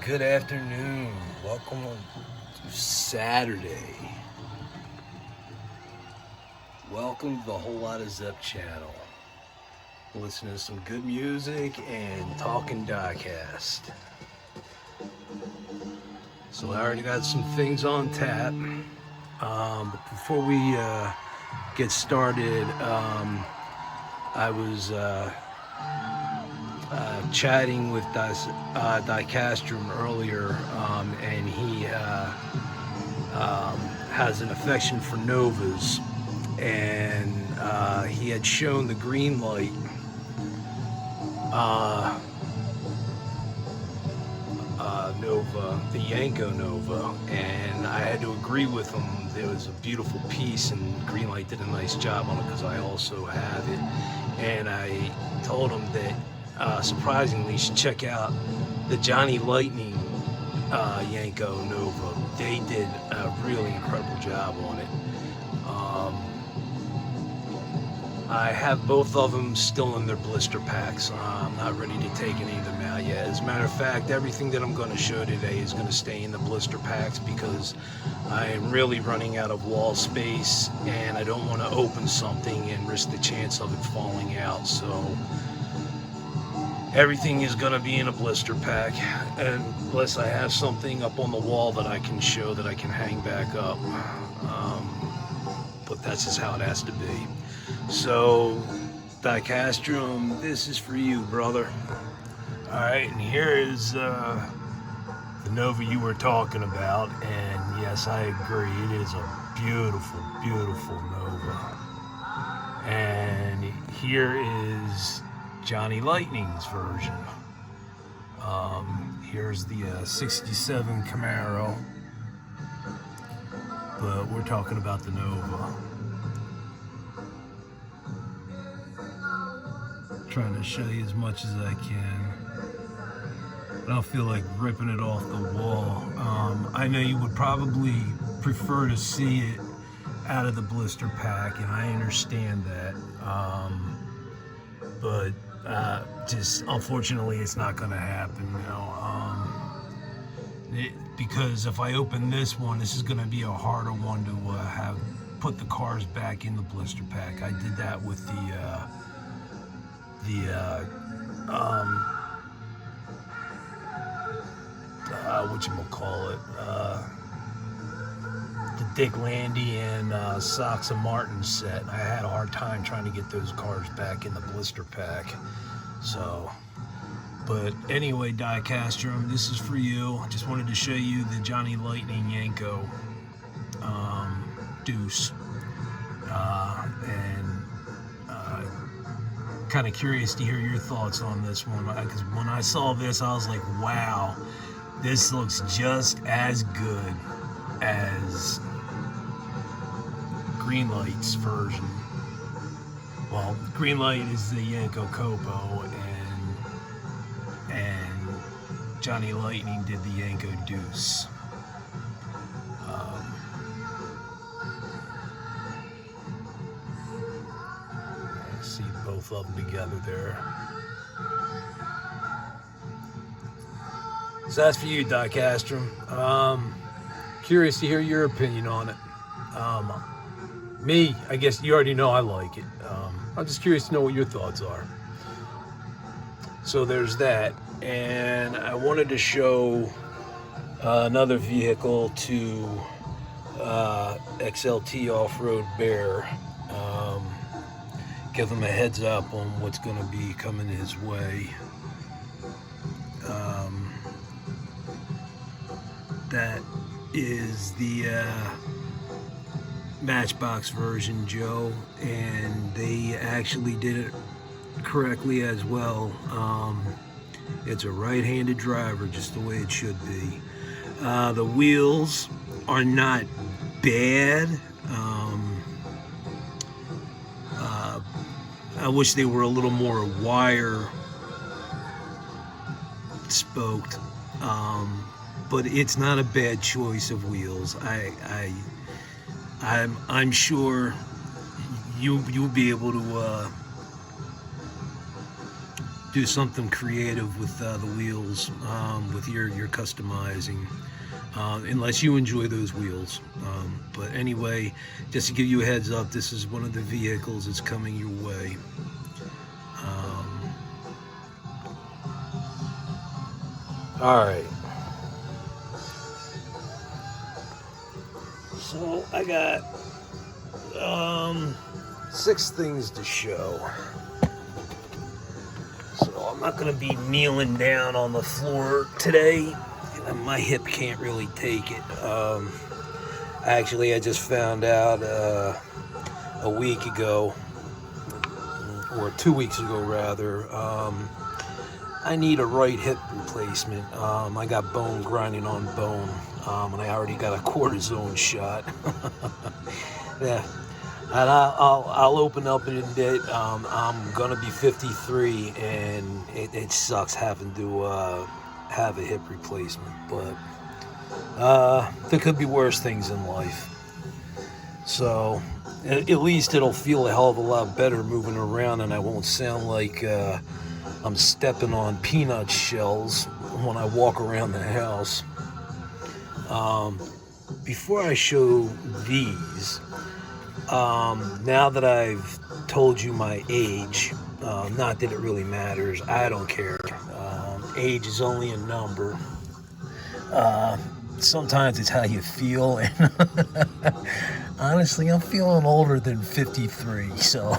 Good afternoon. Welcome to Saturday. Welcome to the Whole Lot of Zep channel. Listening to some good music and talking diecast. So I already got some things on tap. But before we get started, I was chatting with Diecastrum earlier, and he has an affection for Novas, and he had shown the green light Nova, the Yanko Nova, and I had to agree with him. There was a beautiful piece, and Greenlight did a nice job on it because I also have it. And I told him that surprisingly, you should check out the Johnny Lightning Yanko Nova. They did a really incredible job on it. I have both of them still in their blister packs. I'm not ready to take any of them out yet. As a matter of fact, everything that I'm going to show today is going to stay in the blister packs because I am really running out of wall space, and I don't want to open something and risk the chance of it falling out. So everything is going to be in a blister pack, unless I have something up on the wall that I can show that I can hang back up. But that's just how it has to be. So, Diecastrum, this is for you, brother. Alright, and here is the Nova you were talking about, and yes, I agree, it is a beautiful, beautiful Nova. And here is Johnny Lightning's version. Here's the 67 Camaro, but we're talking about the Nova. Trying to show you as much as I can. I don't feel like ripping it off the wall. I know you would probably prefer to see it out of the blister pack, and I understand that. But just unfortunately, it's not going to happen. Because if I open this one, this is going to be a harder one to have put the cars back in the blister pack. I did that with the Dick Landy and Sox and Martin set. I had a hard time trying to get those cars back in the blister pack. So, but anyway, Diecastrum, this is for you. I just wanted to show you the Johnny Lightning Yanko Deuce, and kind of curious to hear your thoughts on this one, because when I saw this, I was like, wow, this looks just as good as Greenlight's version. Well, Greenlight is the Yanko Copo, and Johnny Lightning did the Yanko Deuce. See both of them together there. So that's for you, Diecastrum. Curious to hear your opinion on it. Me, I guess you already know I like it. I'm just curious to know what your thoughts are. So there's that, and I wanted to show another vehicle to XLT Off-Road Bear. Give him a heads up on what's going to be coming his way. That is the Matchbox version, Joe, and they actually did it correctly as well. It's a right-handed driver, just the way it should be. The wheels are not bad. I wish they were a little more wire spoked, but it's not a bad choice of wheels. I'm sure you'll be able do something creative with the wheels, with your customizing, unless you enjoy those wheels. But anyway, just to give you a heads up, this is one of the vehicles that's coming your way. All right. So I got 6 things to show. So I'm not going to be kneeling down on the floor today. My hip can't really take it. Actually, I just found out a week ago, or 2 weeks ago rather, I need a right hip replacement. I got bone grinding on bone, and I already got a cortisone shot. Yeah, and I'll open up in a bit. I'm gonna be 53, and it sucks having to have a hip replacement, but there could be worse things in life. So at least it'll feel a hell of a lot better moving around, and I won't sound like I'm stepping on peanut shells when I walk around the house. Before I show these, now that I've told you my age, not that it really matters, I don't care. Age is only a number. Sometimes it's how you feel, and honestly, I'm feeling older than 53, so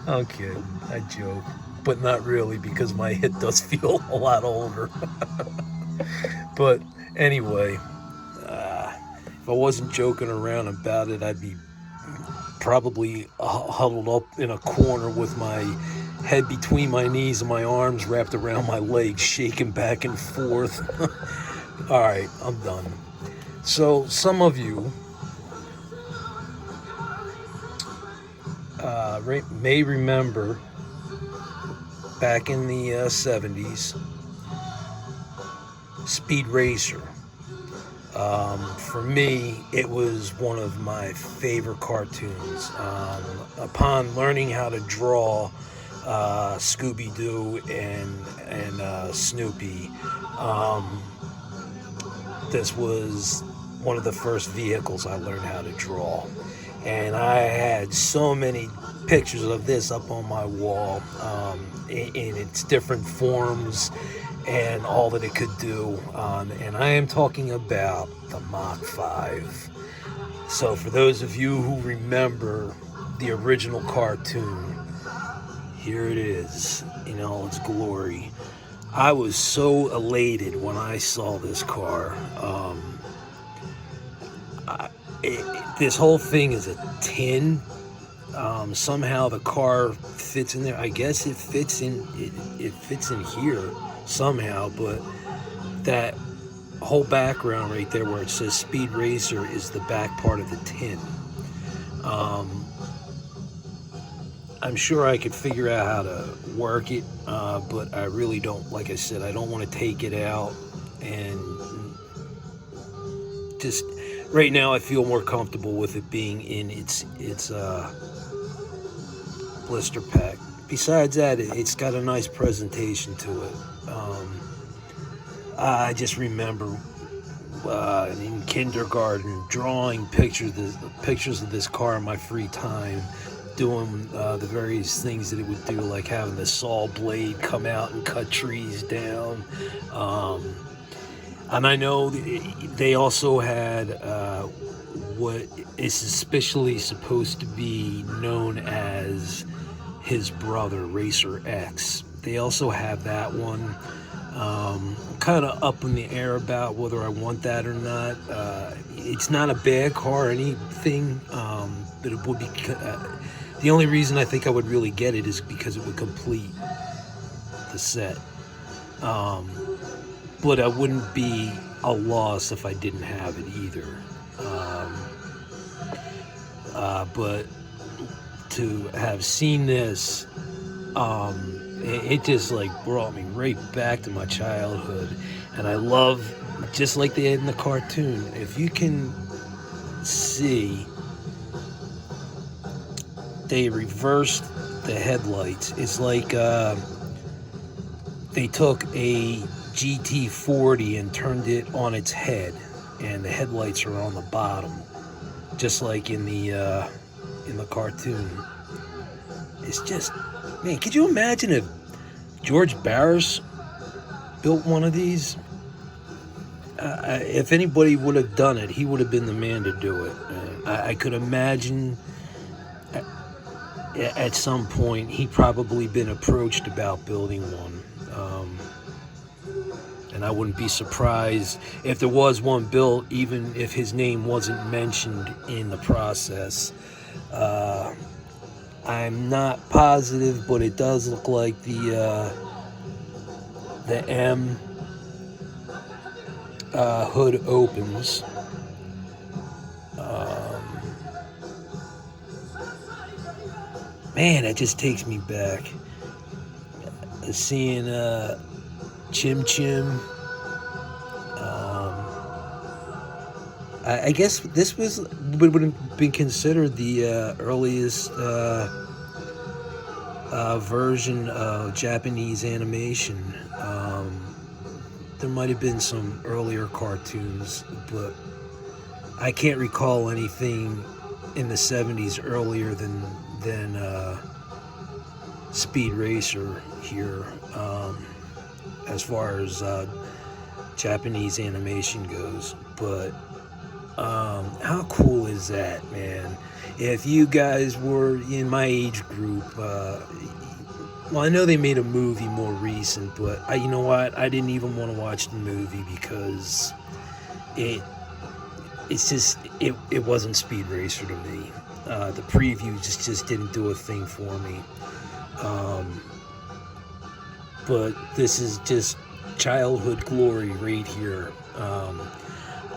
I'm kidding, I joke, but not really, because my head does feel a lot older. But anyway, if I wasn't joking around about it, I'd be probably huddled up in a corner with my head between my knees and my arms wrapped around my legs, shaking back and forth. All right, I'm done. So some of you may remember back in the 70s, Speed Racer. For me, it was one of my favorite cartoons. Upon learning how to draw Scooby-Doo and Snoopy, this was one of the first vehicles I learned how to draw. And I had so many pictures of this up on my wall, in its different forms and all that it could do. And I am talking about the Mach 5. So for those of you who remember the original cartoon, here it is in all its glory. I was so elated when I saw this car. This whole thing is a tin. Somehow the car fits in there. I guess it fits in. It fits in here somehow. But that whole background right there, where it says Speed Racer, is the back part of the tin. I'm sure I could figure out how to work it, but I really don't. Like I said, I don't want to take it out, and just right now I feel more comfortable with it being in its blister pack. Besides that, it's got a nice presentation to it. I just remember in kindergarten drawing pictures of this car in my free time, doing the various things that it would do, like having the saw blade come out and cut trees down. And I know they also had what is suspiciously supposed to be known as his brother, Racer X. They also have that one. Kind of up in the air about whether I want that or not. It's not a bad car or anything, but it would be... the only reason I think I would really get it is because it would complete the set. But I wouldn't be a loss if I didn't have it either. But to have seen this, it just like brought me right back to my childhood. And I love, just like they had in the cartoon, if you can see they reversed the headlights. It's like they took a GT40 and turned it on its head, and the headlights are on the bottom, just like in the cartoon. It's just, man, could you imagine if George Barris built one of these? If anybody would have done it, he would have been the man to do it. I could imagine at some point he probably been approached about building one. And I wouldn't be surprised if there was one built, even if his name wasn't mentioned in the process. I'm not positive, but it does look like the M hood opens. Man, that just takes me back. Seeing Chim Chim. I guess this would have been considered the earliest version of Japanese animation. There might have been some earlier cartoons, but I can't recall anything in the 70s earlier than Speed Racer here, as far as Japanese animation goes. But how cool is that, man? If you guys were in my age group, well, I know they made a movie more recent, but you know what? I didn't even want to watch the movie because it wasn't Speed Racer to me. The preview just didn't do a thing for me. But this is just childhood glory right here.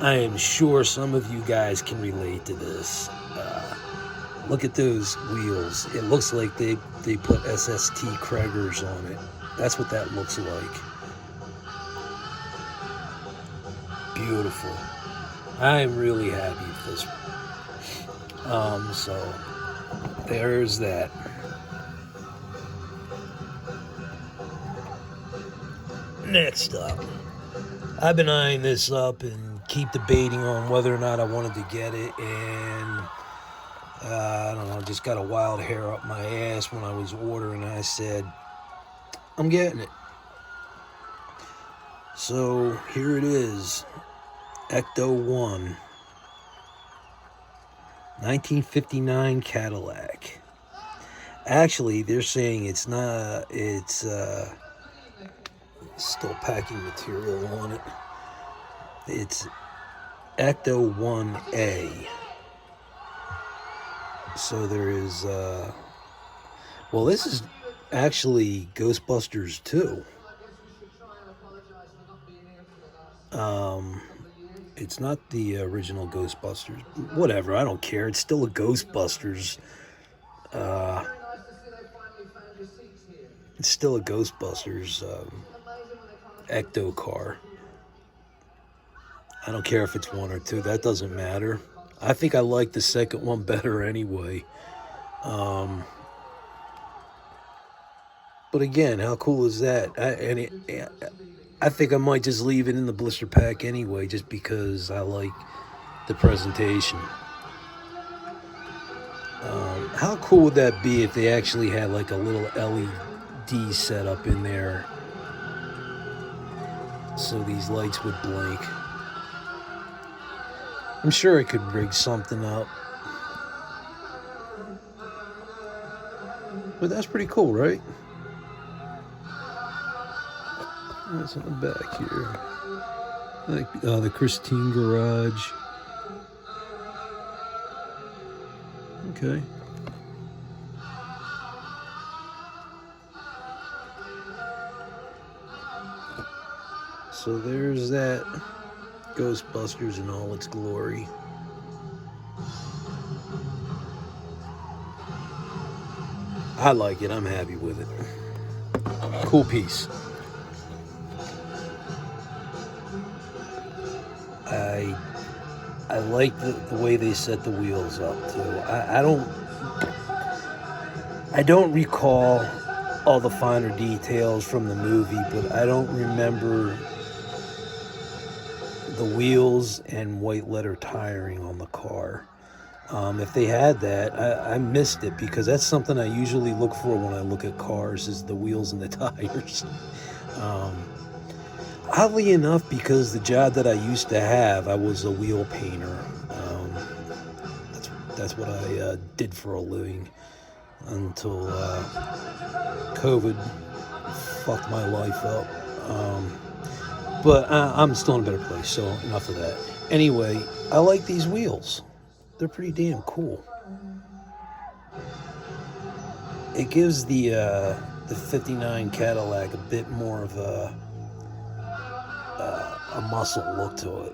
I am sure some of you guys can relate to this. Look at those wheels. It looks like they put SST Kragers on it. That's what that looks like. Beautiful. I am really happy with this. So there's that. Next up, I've been eyeing this up and keep debating on whether or not I wanted to get it, and I don't know, just got a wild hair up my ass when I was ordering, and I said, I'm getting it. So here it is, Ecto 1, 1959 Cadillac. Actually, they're saying it's not, it's still packing material on it. It's Ecto 1A. So there is, well, this is actually Ghostbusters 2. It's not the original Ghostbusters. Whatever, I don't care. It's still a Ghostbusters. It's still a Ghostbusters Ecto car. I don't care if it's 1 or 2. That doesn't matter. I think I like the second one better anyway. But again, how cool is that? I think I might just leave it in the blister pack anyway, just because I like the presentation. How cool would that be if they actually had like a little LED setup in there so these lights would blink? I'm sure I could rig something up. But that's pretty cool, right? What's in the back here? Like the Christine Garage. Okay. So there's that Ghostbusters in all its glory. I like it. I'm happy with it. Cool piece. I like the way they set the wheels up too. I I don't recall all the finer details from the movie, but I don't remember the wheels and white letter tiring on the car. If they had that, I missed it, because that's something I usually look for when I look at cars, is the wheels and the tires. Um, Oddly enough, because the job that I used to have, I was a wheel painter. That's what I did for a living until COVID fucked my life up. But I'm still in a better place, so enough of that. Anyway, I like these wheels. They're pretty damn cool. It gives the 59 Cadillac a bit more of a muscle look to it.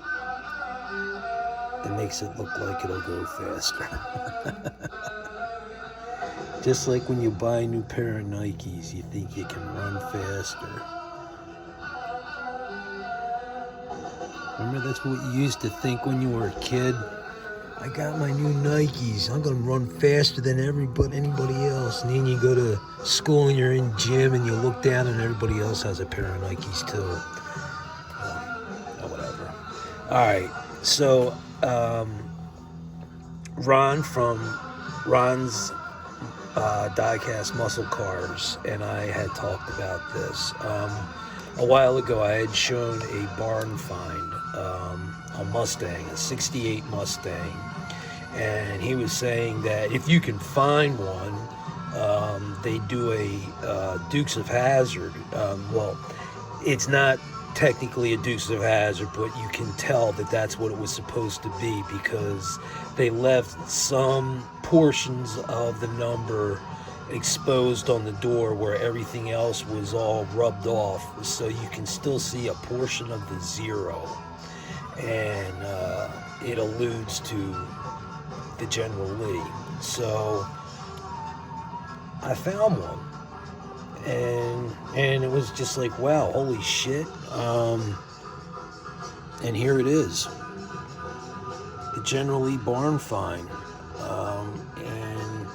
It makes it look like it'll go faster. Just like when you buy a new pair of Nikes, you think you can run faster. Remember, that's what you used to think when you were a kid? I got my new Nikes. I'm gonna run faster than anybody else. And then you go to school and you're in gym and you look down and everybody else has a pair of Nikes too. Whatever. All right. So Ron from Ron's Diecast Muscle Cars and I had talked about this. A while ago, I had shown a barn find, a Mustang, a 68 Mustang. And he was saying that if you can find one, they do a Dukes of Hazzard. Well, it's not technically a Dukes of Hazzard, but you can tell that that's what it was supposed to be, because they left some portions of the number exposed on the door where everything else was all rubbed off, so you can still see a portion of the zero, and it alludes to the General Lee. So I found one, and it was just like, wow, holy shit. And here it is, the General Lee barn find. And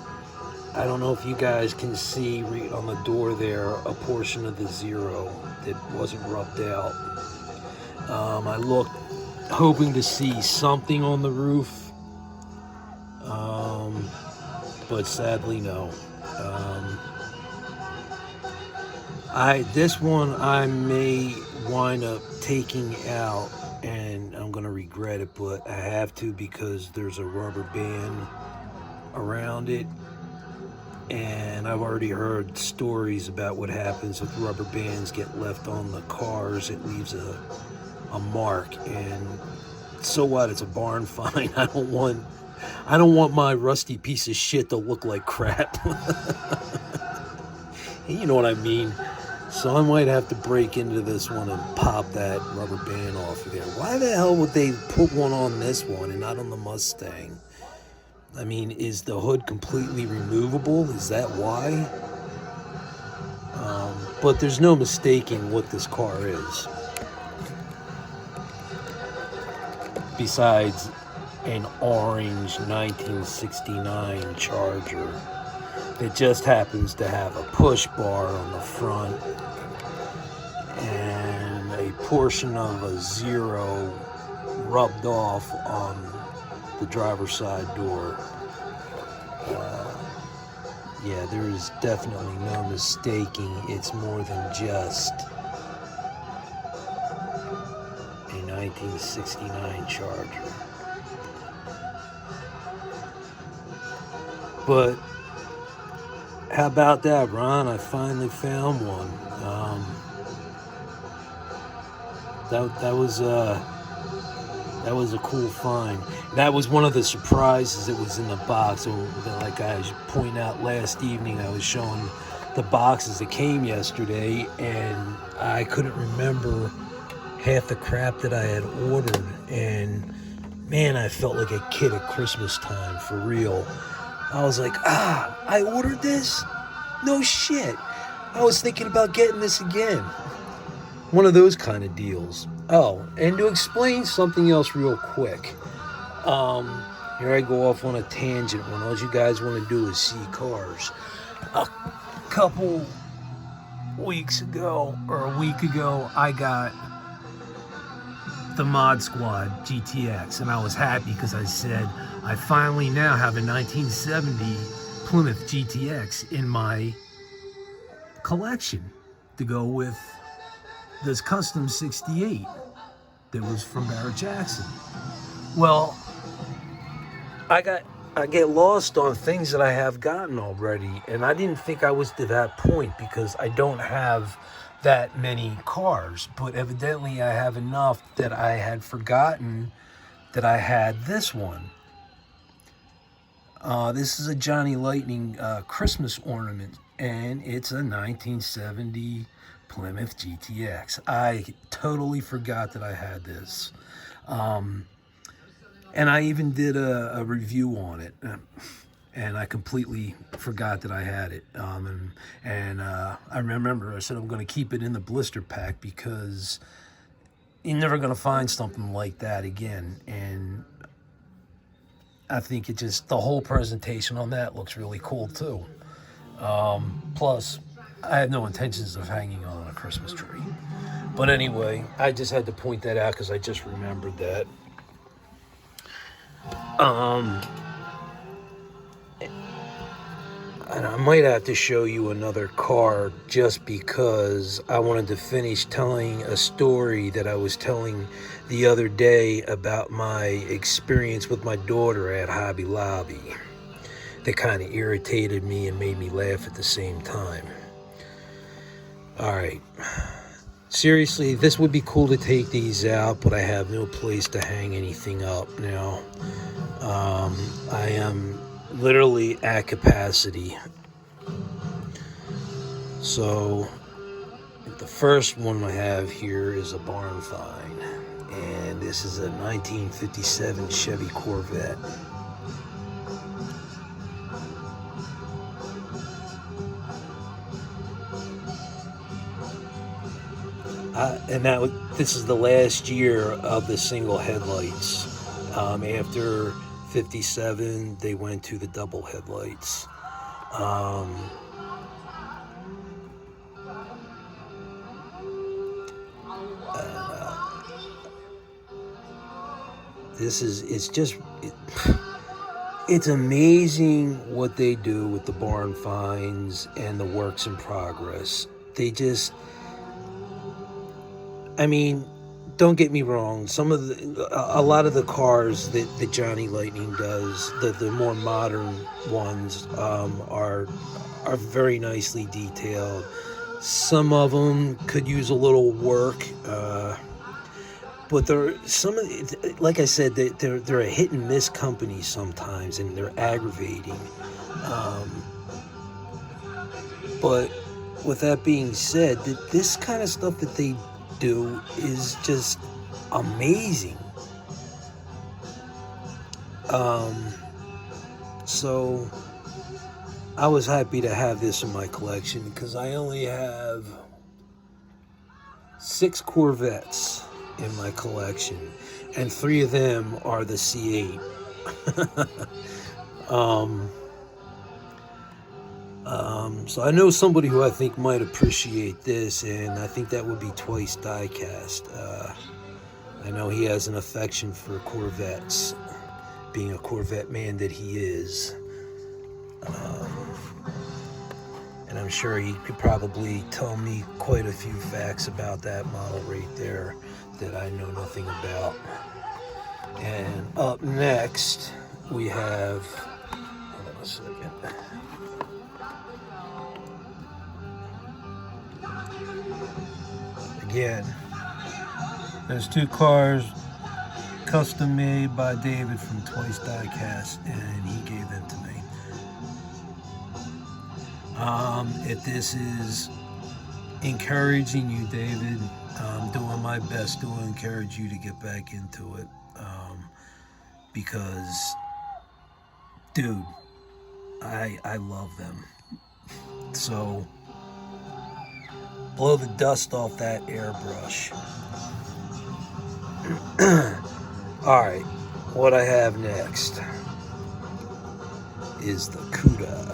I don't know if you guys can see on the door there a portion of the zero that wasn't rubbed out. I looked hoping to see something on the roof, but sadly no. This one I may wind up taking out, and I'm gonna regret it, but I have to, because there's a rubber band around it, and I've already heard stories about what happens if rubber bands get left on the cars. It leaves a mark, and so what? It's a barn find. I don't want my rusty piece of shit to look like crap. You know what I mean? So I might have to break into this one and pop that rubber band off of there. Why the hell would they put one on this one and not on the Mustang? I mean, is the hood completely removable? Is that why? But there's no mistaking what this car is. Besides an orange 1969 Charger that just happens to have a push bar on the front and a portion of a zero rubbed off on the driver's side door. Yeah, there is definitely no mistaking it's more than just a 1969 Charger. But how about that, Ron? I finally found one. That was a cool find. That was one of the surprises that was in the box. So, like I was pointing out last evening, I was showing the boxes that came yesterday, and I couldn't remember half the crap that I had ordered. And man, I felt like a kid at Christmas time, for real. I was like, I ordered this? No shit. I was thinking about getting this again. One of those kind of deals. Oh, and to explain something else real quick. Here I go off on a tangent when all you guys want to do is see cars. A couple weeks ago, or a week ago, I got the Mod Squad GTX, and I was happy because I said I finally now have a 1970 Plymouth GTX in my collection to go with this custom 68 that was from Barrett Jackson. Well, I get lost on things that I have gotten already, and I didn't think I was to that point because I don't have that many cars, but evidently I have enough that I had forgotten that I had this one. This is a Johnny Lightning Christmas ornament, and it's a 1970 Plymouth GTX. I totally forgot that I had this. And I even did a review on it, and I completely forgot that I had it. I remember I said I'm going to keep it in the blister pack because you're never going to find something like that again. And I think the whole presentation on that looks really cool too. Plus, I have no intentions of hanging on a Christmas tree. But anyway, I just had to point that out because I just remembered that. And I might have to show you another car just because I wanted to finish telling a story that I was telling the other day about my experience with my daughter at Hobby Lobby. That kind of irritated me and made me laugh at the same time. Alright. Seriously, this would be cool to take these out, but I have no place to hang anything up now. I am literally at capacity. So, the first one I have here is a barn find, and this is a 1957 Chevy Corvette. This is the last year of the single headlights. After 57, they went to the double headlights. It's amazing what they do with the barn finds and the works in progress. Don't get me wrong. A lot of the cars that Johnny Lightning does, the more modern ones, are very nicely detailed. Some of them could use a little work, but like I said, they're a hit and miss company sometimes, and they're aggravating. But with that being said, this kind of stuff that they do is just amazing. So I was happy to have this in my collection because I only have 6 Corvettes in my collection, and 3 of them are the C8. So I know somebody who I think might appreciate this, and I think that would be Twice Diecast. I know he has an affection for Corvettes, being a Corvette man that he is. And I'm sure he could probably tell me quite a few facts about that model right there that I know nothing about. And up next, we have... Hold on a second. Again, there's 2 cars custom made by David from Twice Diecast, and he gave them to me. If this is encouraging you, David, I'm doing my best to encourage you to get back into it, because, dude, I love them. So blow the dust off that airbrush. Alright, what I have next is the CUDA.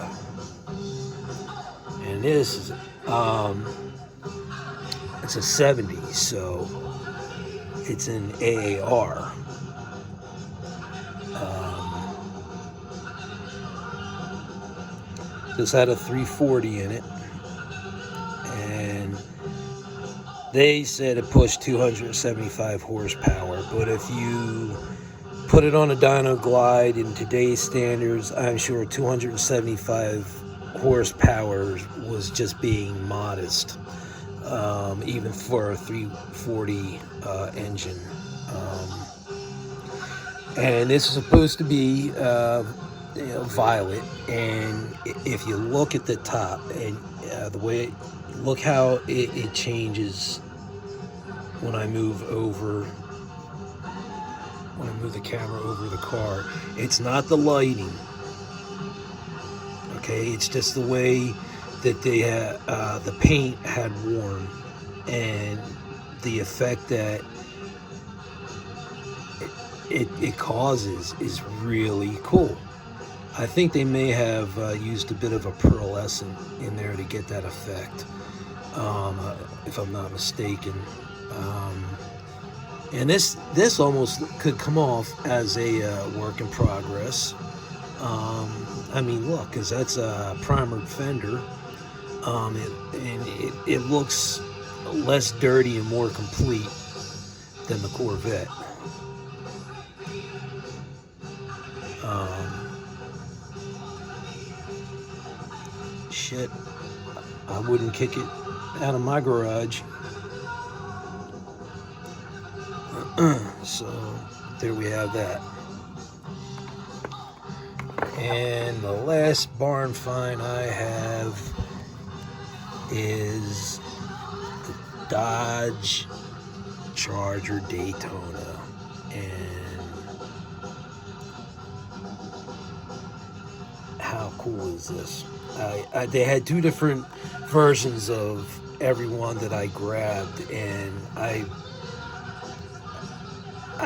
and this is it's a 70, so it's an AAR. This had a 340 in it, and they said it pushed 275 horsepower, but if you put it on a dyno glide in today's standards, I'm sure 275 horsepower was just being modest, even for a 340 engine. And this is supposed to be violet, and if you look at the top and the way, look how it changes when I move the camera over the car. It's not the lighting, okay? It's just the way that they the paint had worn, and the effect that it causes is really cool. I think they may have used a bit of a pearlescent in there to get that effect, if I'm not mistaken. And this almost could come off as a work in progress. I mean, look, because that's a primered fender, it looks less dirty and more complete than the Corvette. Shit, I wouldn't kick it out of my garage. So there we have that. And the last barn find I have is the Dodge Charger Daytona. And how cool is this? They had two different versions of every one that I grabbed, and I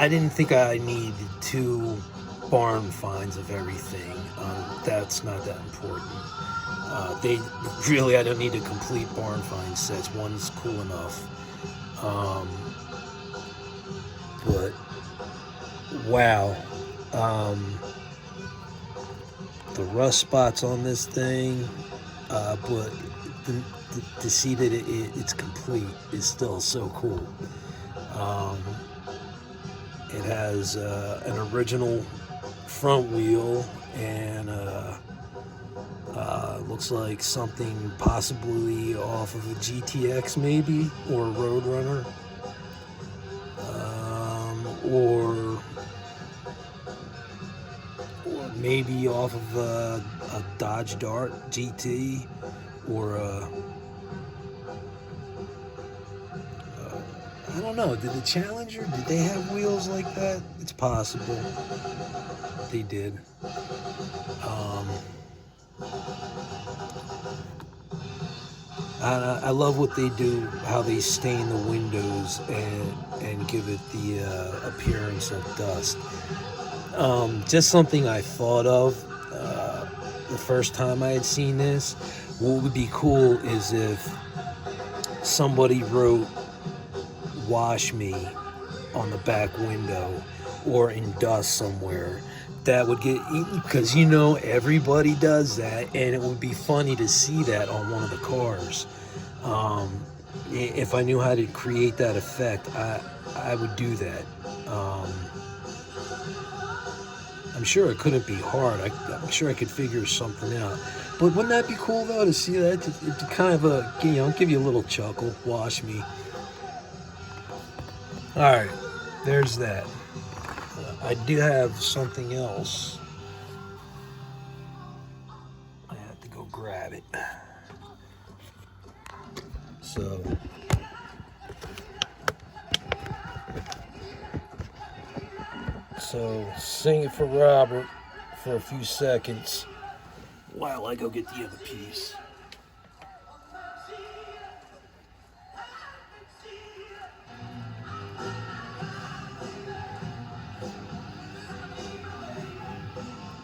didn't think I needed two barn finds of everything. That's not that important. I don't need a complete barn find sets. One's cool enough. But wow. The rust spots on this thing, but to see that it's complete is still so cool. It has an original front wheel, and looks like something possibly off of a GTX maybe, or a Roadrunner, or maybe off of a Dodge Dart GT, or I don't know, did the Challenger, did they have wheels like that? It's possible they did. I love what they do, how they stain the windows and give it the appearance of dust. Just something I thought of the first time I had seen this. What would be cool is if somebody wrote "wash me" on the back window or in dust somewhere. That would get eaten, because everybody does that, and it would be funny to see that on one of the cars. If I knew how to create that effect, I would do that. I'm sure it couldn't be hard. I'm sure I could figure something out. But wouldn't that be cool though, to see that? To kind of give you a little chuckle. Wash me. All right, there's that. I do have something else. I have to go grab it. So sing it for Robert for a few seconds while I go get the other piece.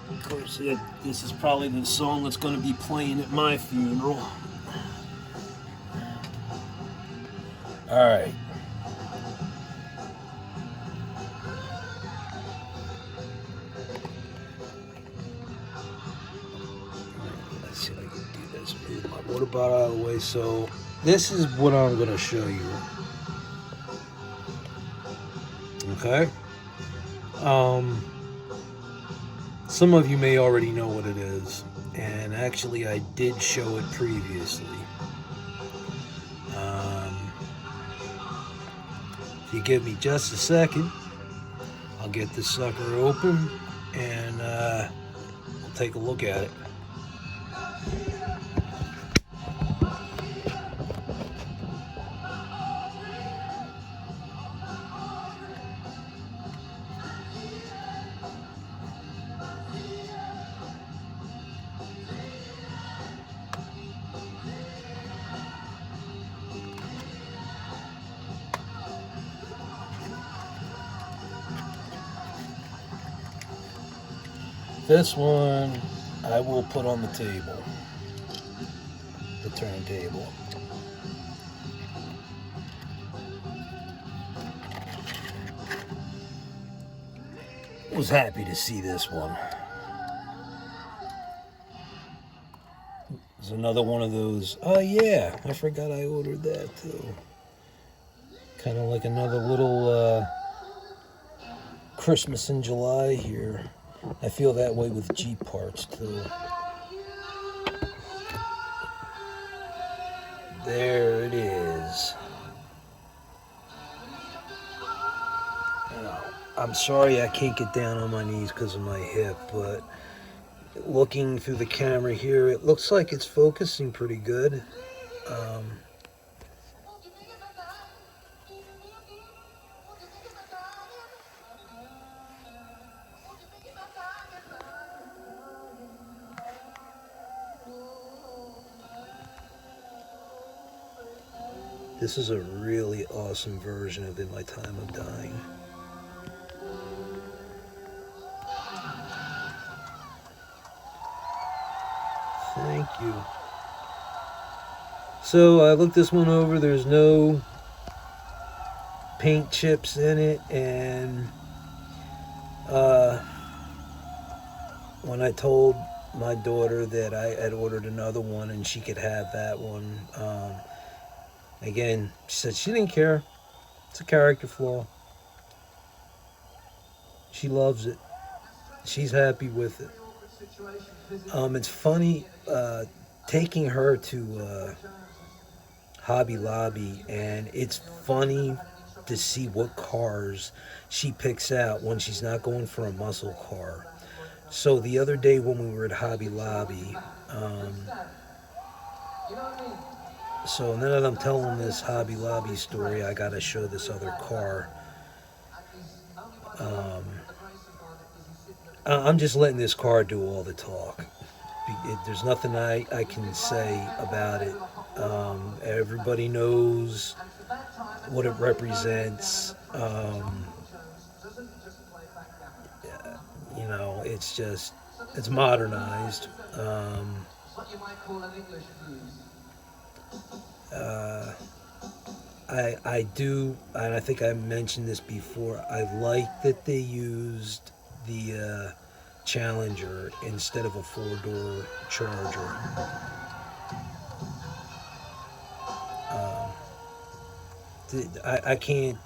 Of course, this is probably the song that's going to be playing at my funeral. All right. Let's see if I can do this. Move my water bottle out of the way. So this is what I'm going to show you. Okay. Some of you may already know what it is, and actually I did show it previously. If you give me just a second, I'll get this sucker open and we'll take a look at it. This one I will put on the table, the turntable. Was happy to see this one. It's another one of those, oh yeah, I forgot I ordered that too. Kind of like another little Christmas in July here. I feel that way with Jeep parts too. There it is. Now, I'm sorry I can't get down on my knees because of my hip, but looking through the camera here, it looks like it's focusing pretty good. This is a really awesome version of In My Time of Dying. Thank you. So I looked this one over. There's no paint chips in it, and when I told my daughter that I had ordered another one and she could have that one, again, she said she didn't care. It's a character flaw. She loves it. She's happy with it. It's funny taking her to Hobby Lobby, and it's funny to see what cars she picks out when she's not going for a muscle car. So the other day when we were at Hobby Lobby, so now that I'm telling this Hobby Lobby story, I gotta show this other car. I'm just letting this car do all the talk. There's nothing I can say about it. Everybody knows what it represents. You know, it's modernized. I do, and I think I mentioned this before, I like that they used the Challenger instead of a 4-door Charger. I can't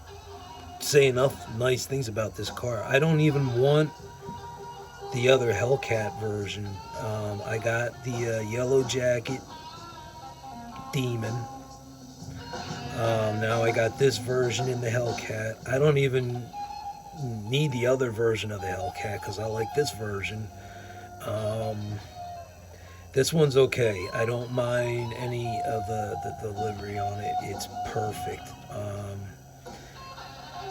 say enough nice things about this car. I don't even want the other Hellcat version. I got the Yellow Jacket Demon. Now I got this version in the Hellcat. I don't even need the other version of the Hellcat because I like this version. This one's okay. I don't mind any of the livery on it. It's perfect.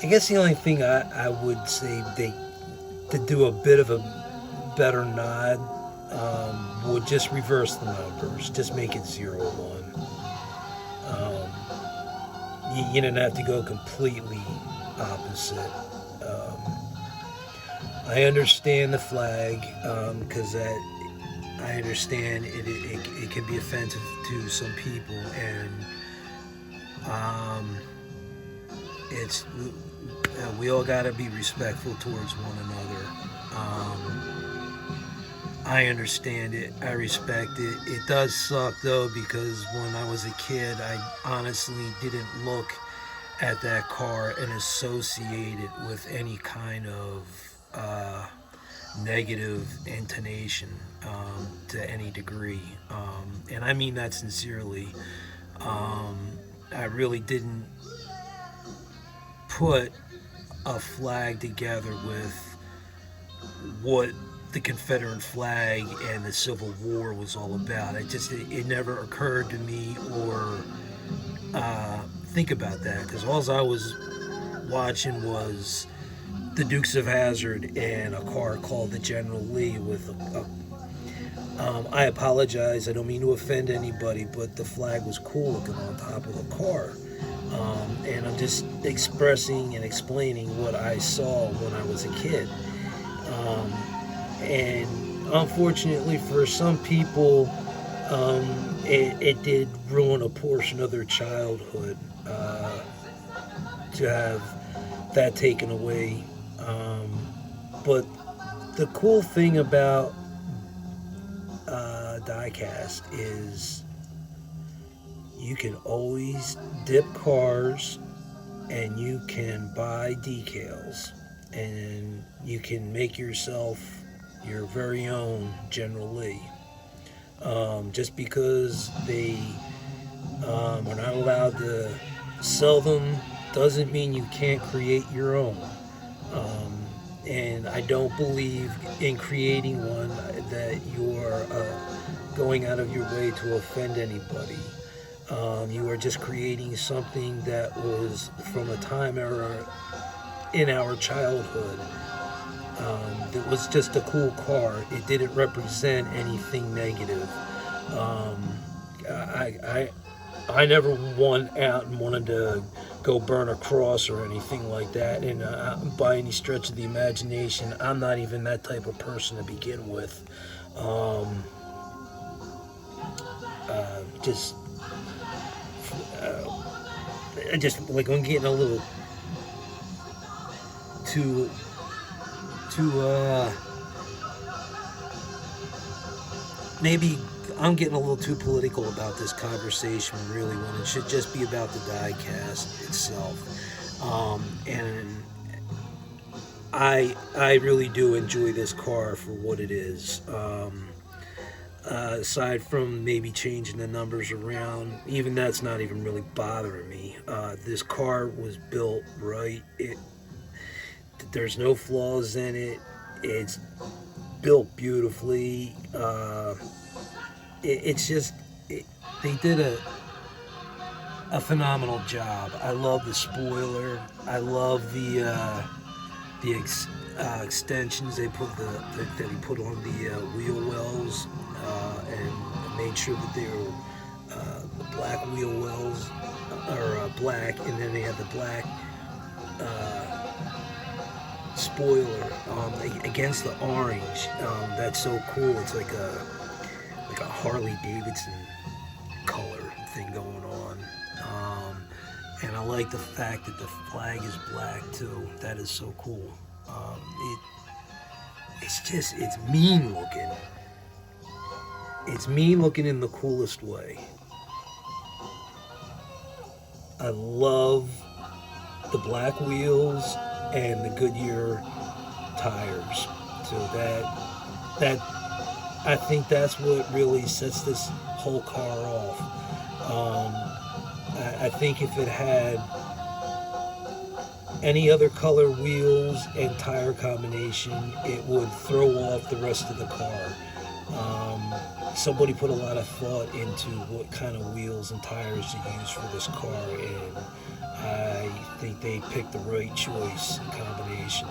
I guess the only thing I would say they to do a bit of a better nod would just reverse the numbers. Just make it 01. You didn't have to go completely opposite. I understand the flag because I understand it can be offensive to some people, and it's we all got to be respectful towards one another. I understand it. I respect it. It does suck though, because when I was a kid, I honestly didn't look at that car and associate it with any kind of negative intonation to any degree. And I mean that sincerely. I really didn't put a flag together with what the Confederate flag and the Civil War was all about. It never occurred to me or think about that, because all I was watching was the Dukes of Hazzard and a car called the General Lee with I apologize, I don't mean to offend anybody, but the flag was cool looking on top of the car. And I'm just expressing and explaining what I saw when I was a kid. And unfortunately for some people, it did ruin a portion of their childhood to have that taken away. But the cool thing about diecast is you can always dip cars, and you can buy decals, and you can make yourself your very own General Lee. Just because they are not allowed to sell them doesn't mean you can't create your own. And I don't believe in creating one that you're going out of your way to offend anybody. You are just creating something that was from a time era in our childhood. It was just a cool car. It didn't represent anything negative. I never went out and wanted to go burn a cross or anything like that. And by any stretch of the imagination, I'm not even that type of person to begin with. I just like, I'm getting a little too maybe I'm getting a little too political about this conversation, really, when it should just be about the diecast itself. And I really do enjoy this car for what it is. Aside from maybe changing the numbers around, even that's not even really bothering me. This car was built right. There's no flaws in it. It's built beautifully. They did a phenomenal job. I love the spoiler. I love the extensions they put that he put on the wheel wells, and made sure that they were the black wheel wells, or black, and then they had the black spoiler against the orange. That's so cool. It's like a Harley Davidson color thing going on. And I like the fact that the flag is black too. That is so cool. It's mean looking. It's mean looking in the coolest way. I love the black wheels and the Goodyear tires. So that I think that's what really sets this whole car off. I think if it had any other color wheels and tire combination, it would throw off the rest of the car. Somebody put a lot of thought into what kind of wheels and tires to use for this car, and I think they picked the right choice and combination.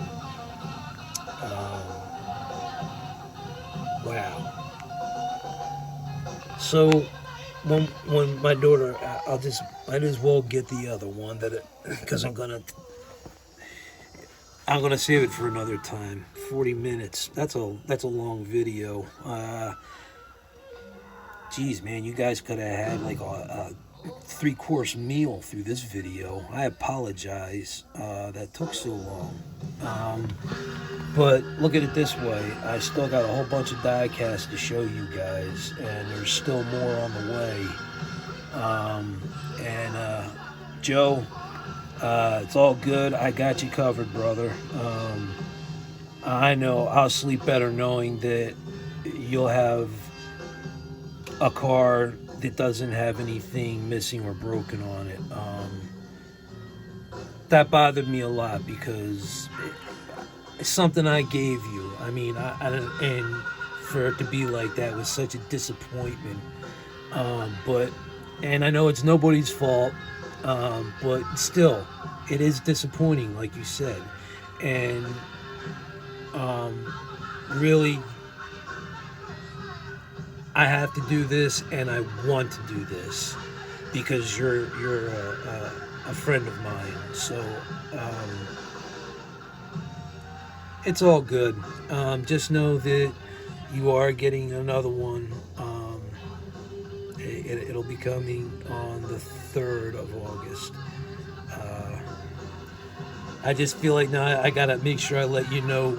Wow. So when my daughter, I might as well get the other one because I'm gonna save it for another time. 40 minutes. That's a long video. Geez, man, you guys could have had like a 3-course meal through this video. I apologize that took so long. But look at it this way. I still got a whole bunch of die-casts to show you guys, and there's still more on the way. Joe, it's all good. I got you covered, brother. I know I'll sleep better knowing that you'll have a car that doesn't have anything missing or broken on it. That bothered me a lot because it's something I gave you. I mean, and for it to be like that was such a disappointment. And I know it's nobody's fault, but still, it is disappointing, like you said. And really, I have to do this, and I want to do this because you're a friend of mine. So it's all good. Just know that you are getting another one. It'll be coming on the 3rd of August. I just feel like now I gotta make sure I let you know.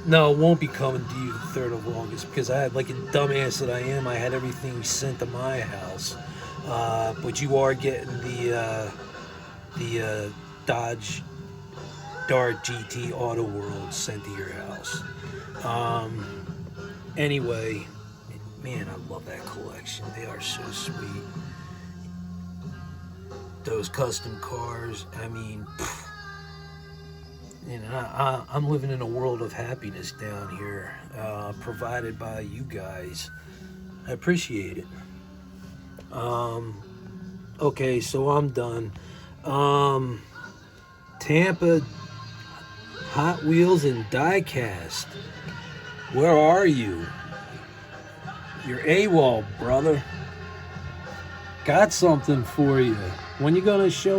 No, it won't be coming to you the 3rd of August because I had, like a dumbass that I am, I had everything sent to my house. But you are getting the Dodge Dart GT Auto World sent to your house. Anyway, man, I love that collection. They are so sweet. Those custom cars, I mean, and I'm living in a world of happiness down here, provided by you guys. I appreciate it. Okay, so I'm done. Tampa Hot Wheels and Diecast. Where are you? You're AWOL, brother. Got something for you. When you gonna show